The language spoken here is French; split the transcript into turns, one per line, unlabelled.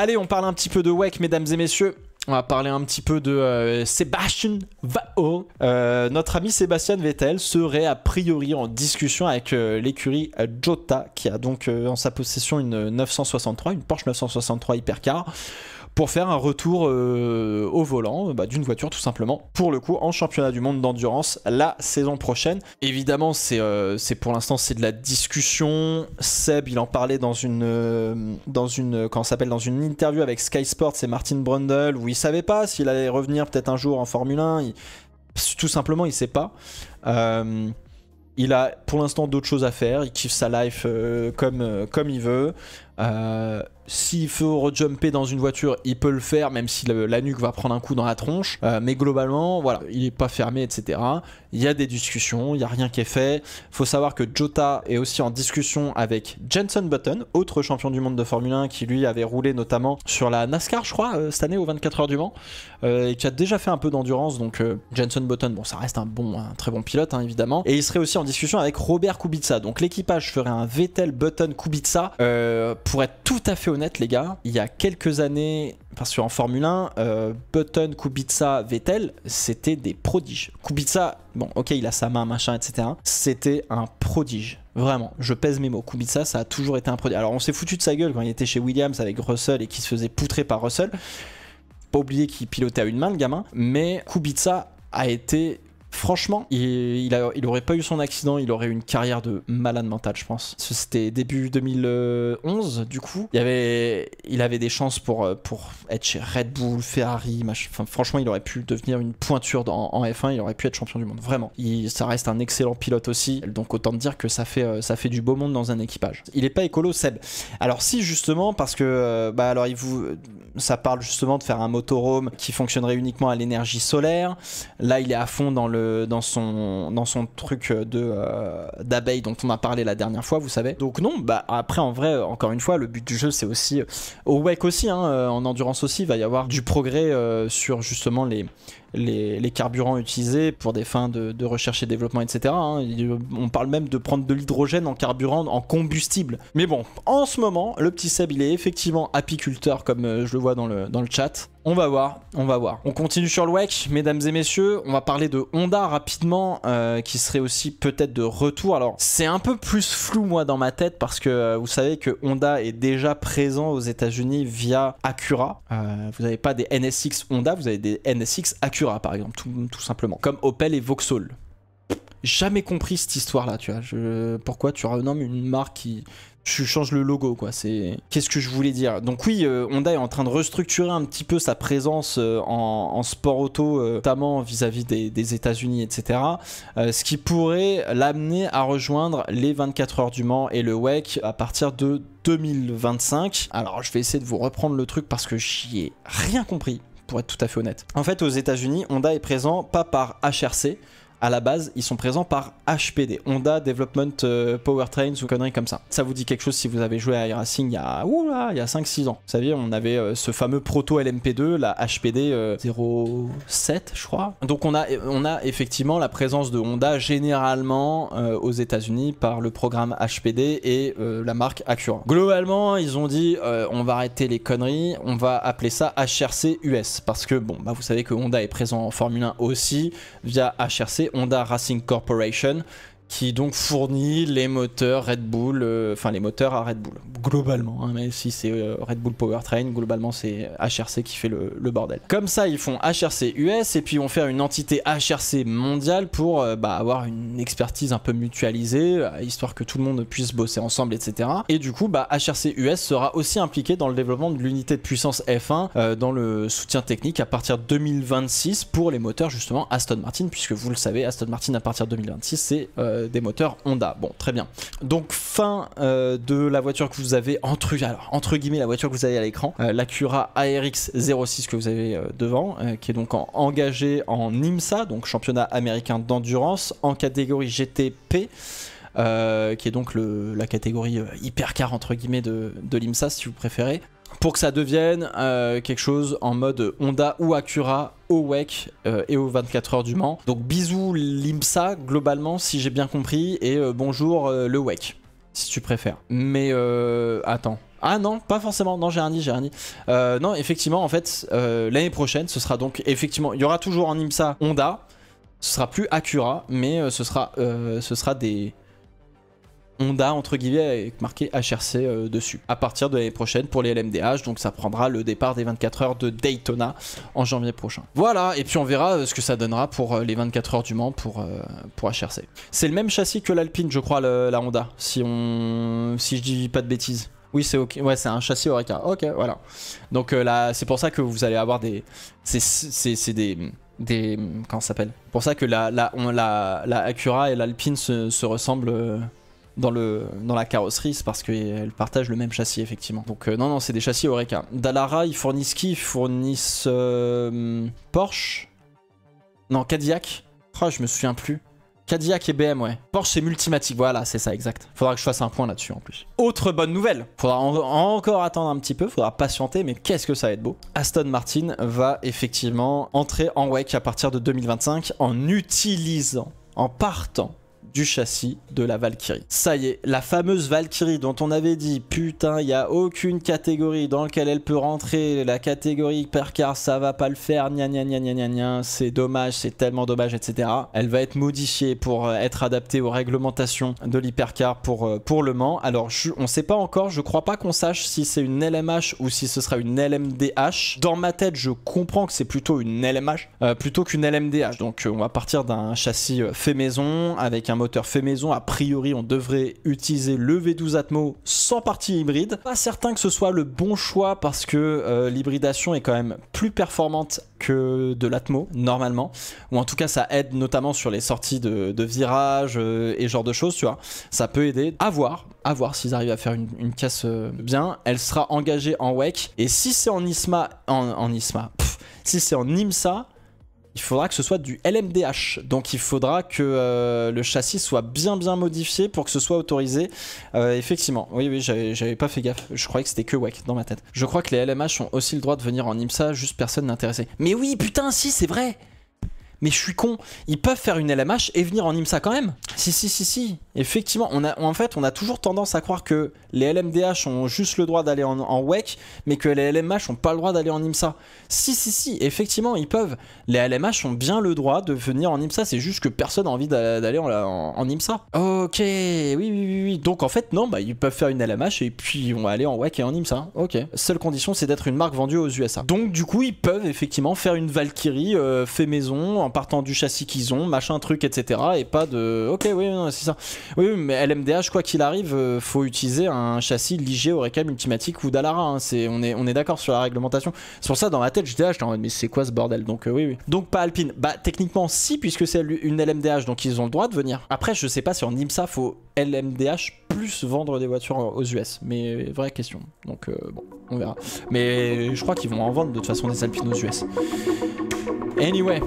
Allez, on parle un petit peu de WEC, mesdames et messieurs. On va parler un petit peu de Sebastian Vettel. Notre ami Sébastien Vettel serait a priori en discussion avec l'écurie Jota, qui a donc en sa possession une 963, une Porsche 963 Hypercar, pour faire un retour au volant d'une voiture tout simplement, pour le coup en championnat du monde d'endurance la saison prochaine. Évidemment c'est pour l'instant c'est de la discussion. Seb il en parlait dans une interview avec Sky Sports et Martin Brundle, où il savait pas s'il allait revenir peut-être un jour en Formule 1. Tout simplement il sait pas. Il a pour l'instant d'autres choses à faire, il kiffe sa life comme il veut. S'il faut rejumper dans une voiture, il peut le faire, même si la nuque va prendre un coup dans la tronche. Mais globalement, voilà, il n'est pas fermé, etc. Il y a des discussions, il n'y a rien qui est fait. Il faut savoir que Jota est aussi en discussion avec Jenson Button, autre champion du monde de Formule 1, qui lui avait roulé notamment sur la NASCAR, je crois, cette année aux 24 heures du Mans, et qui a déjà fait un peu d'endurance. Donc Jenson Button, bon, ça reste un très bon pilote, hein, évidemment. Et il serait aussi en discussion avec Robert Kubica. Donc l'équipage ferait un Vettel, Button, Kubica. Pour être tout à fait honnête, les gars, il y a quelques années, parce qu'en Formule 1, Button, Kubica, Vettel, c'était des prodiges. Kubica, bon, ok, il a sa main, machin, etc. C'était un prodige. Vraiment, je pèse mes mots. Kubica, ça a toujours été un prodige. Alors, on s'est foutu de sa gueule quand il était chez Williams avec Russell et qu'il se faisait poutrer par Russell. Pas oublier qu'il pilotait à une main, le gamin. Mais Kubica a été... Franchement, il aurait pas eu son accident, il aurait eu une carrière de malade mental, je pense. C'était début 2011, du coup. Il avait des chances pour être chez Red Bull, Ferrari, enfin, franchement, il aurait pu devenir une pointure en F1, il aurait pu être champion du monde, vraiment. Ça reste un excellent pilote aussi, donc autant te dire que ça fait du beau monde dans un équipage. Il est pas écolo, Seb. Alors si, justement, parce que ça parle justement de faire un motorhome qui fonctionnerait uniquement à l'énergie solaire. Là, il est à fond dans son truc d'abeille dont on a parlé la dernière fois, vous savez. Donc non, après en vrai, encore une fois, le but du jeu c'est aussi, au WEC aussi, en endurance aussi, il va y avoir du progrès sur justement les carburants utilisés pour des fins de recherche et développement, etc. On parle même de prendre de l'hydrogène en carburant, en combustible. Mais bon, en ce moment, le petit Seb, il est effectivement apiculteur, comme je le vois dans le chat. On va voir, on va voir. On continue sur le WEC, mesdames et messieurs. On va parler de Honda rapidement, qui serait aussi peut-être de retour. Alors, c'est un peu plus flou, moi, dans ma tête, parce que vous savez que Honda est déjà présent aux États-Unis via Acura. Vous n'avez pas des NSX Honda, vous avez des NSX Acura, par exemple, tout simplement. Comme Opel et Vauxhall. Jamais compris cette histoire-là, tu vois. Pourquoi tu renommes une marque qui... Tu changes le logo, quoi. Qu'est-ce que je voulais dire? Donc oui, Honda est en train de restructurer un petit peu sa présence en sport auto, notamment vis-à-vis des États-Unis, etc. Ce qui pourrait l'amener à rejoindre les 24 heures du Mans et le WEC à partir de 2025. Alors je vais essayer de vous reprendre le truc parce que j'y ai rien compris, pour être tout à fait honnête. En fait, aux États-Unis, Honda est présent pas par HRC. À la base, ils sont présents par HPD, Honda Development Powertrains ou conneries comme ça. Ça vous dit quelque chose si vous avez joué à iRacing il y a 5-6 ans. Vous saviez, on avait ce fameux proto LMP2, la HPD 07, je crois. Donc on a effectivement la présence de Honda généralement aux États-Unis par le programme HPD et la marque Acura. Globalement, ils ont dit on va arrêter les conneries, on va appeler ça HRC US parce que bon, vous savez que Honda est présent en Formule 1 aussi via HRC. Honda Racing Corporation, qui donc fournit les moteurs Red Bull, enfin les moteurs à Red Bull, globalement, mais si c'est Red Bull Powertrain, globalement c'est HRC qui fait le bordel. Comme ça, ils font HRC US et puis ils vont faire une entité HRC mondiale pour avoir une expertise un peu mutualisée, histoire que tout le monde puisse bosser ensemble, etc. Et du coup, HRC US sera aussi impliqué dans le développement de l'unité de puissance F1, dans le soutien technique à partir de 2026 pour les moteurs justement Aston Martin, puisque vous le savez, Aston Martin à partir de 2026 c'est des moteurs Honda. Bon, très bien. Donc fin de la voiture que vous avez entre guillemets la voiture que vous avez à l'écran, l'Acura ARX 06 que vous avez devant, qui est donc engagée en IMSA, donc championnat américain d'endurance en catégorie GTP. Qui est donc la catégorie hypercar entre guillemets de l'IMSA si vous préférez, pour que ça devienne quelque chose en mode Honda ou Acura au WEC et aux 24 heures du Mans. Donc bisous l'IMSA globalement si j'ai bien compris, et bonjour le WEC si tu préfères. Mais attends, Ah non, pas forcément, non j'ai rien dit, non effectivement en fait l'année prochaine ce sera donc effectivement, il y aura toujours en IMSA Honda, ce sera plus Acura, mais ce sera des Honda entre guillemets avec marqué HRC dessus à partir de l'année prochaine pour les LMDH, donc ça prendra le départ des 24 heures de Daytona en janvier prochain. Voilà, et puis on verra ce que ça donnera pour les 24 heures du Mans pour HRC. C'est le même châssis que l'Alpine je crois, la Honda, si je dis pas de bêtises. Oui, c'est ok. Ouais, c'est un châssis Oreca. Ok, voilà. Donc là, c'est pour ça que vous allez avoir des. C'est des. Comment ça s'appelle? Pour ça que la Acura et l'Alpine se ressemblent dans la carrosserie, c'est parce qu'elles partagent le même châssis, effectivement. Donc non, c'est des châssis Oreca. Dallara, ils fournissent qui? Ils fournissent Porsche? Non, Cadillac. Oh, je me souviens plus. Cadillac et BM, ouais. Porsche, c'est Multimatic, voilà, c'est ça, exact. Faudra que je fasse un point là-dessus en plus. Autre bonne nouvelle, faudra encore attendre un petit peu, faudra patienter, mais qu'est-ce que ça va être beau. Aston Martin va effectivement entrer en WEC à partir de 2025 en utilisant, en partant du châssis de la Valkyrie. Ça y est, la fameuse Valkyrie dont on avait dit putain, il n'y a aucune catégorie dans laquelle elle peut rentrer, la catégorie hypercar, ça va pas le faire, gna gna gna gna gna gna, c'est dommage, c'est tellement dommage, etc. Elle va être modifiée pour être adaptée aux réglementations de l'hypercar pour Le Mans. Alors, on sait pas encore, je crois pas qu'on sache si c'est une LMH ou si ce sera une LMDH. Dans ma tête, je comprends que c'est plutôt une LMH plutôt qu'une LMDH. Donc, on va partir d'un châssis fait maison avec un moteur fait maison. A priori, on devrait utiliser le V12 Atmo sans partie hybride. Pas certain que ce soit le bon choix parce que l'hybridation est quand même plus performante que de l'Atmo normalement, ou en tout cas ça aide notamment sur les sorties de virages et ce genre de choses, tu vois. Ça peut aider. À voir s'ils arrivent à faire une casse bien. Elle sera engagée en WEC et si c'est en si c'est en IMSA, il faudra que ce soit du LMDH, donc il faudra que le châssis soit bien modifié pour que ce soit autorisé. Effectivement, oui, j'avais pas fait gaffe, je croyais que c'était que WEC dans ma tête. Je crois que les LMH ont aussi le droit de venir en IMSA, juste personne n'est intéressé. Mais oui, putain, si, c'est vrai. Mais je suis con, ils peuvent faire une LMH et venir en IMSA quand même. Si. Effectivement, en fait, on a toujours tendance à croire que les LMDH ont juste le droit d'aller en WEC, mais que les LMH n'ont pas le droit d'aller en IMSA. Si, effectivement, ils peuvent. Les LMH ont bien le droit de venir en IMSA, c'est juste que personne n'a envie d'aller en IMSA. Ok, oui. Donc en fait, non, ils peuvent faire une LMH et puis on va aller en WEC et en IMSA. Ok. Seule condition, c'est d'être une marque vendue aux USA. Donc du coup, ils peuvent effectivement faire une Valkyrie fait maison, en partant du châssis qu'ils ont, machin truc, etc. Et pas de... Ok, oui, c'est ça. Oui, mais LMDH, quoi qu'il arrive, faut utiliser un châssis Ligier, Oreca, Multimatic ou Dallara. Hein. On est d'accord sur la réglementation. C'est pour ça, dans ma tête, j'étais là, en mode, mais c'est quoi ce bordel? Donc oui. Donc pas Alpine. Bah techniquement, si, puisque c'est une LMDH, donc ils ont le droit de venir. Après, je sais pas si en IMSA, faut LMDH plus vendre des voitures aux US. Mais vraie question. Donc bon, on verra. Mais je crois qu'ils vont en vendre de toute façon des Alpines aux US. Anyway.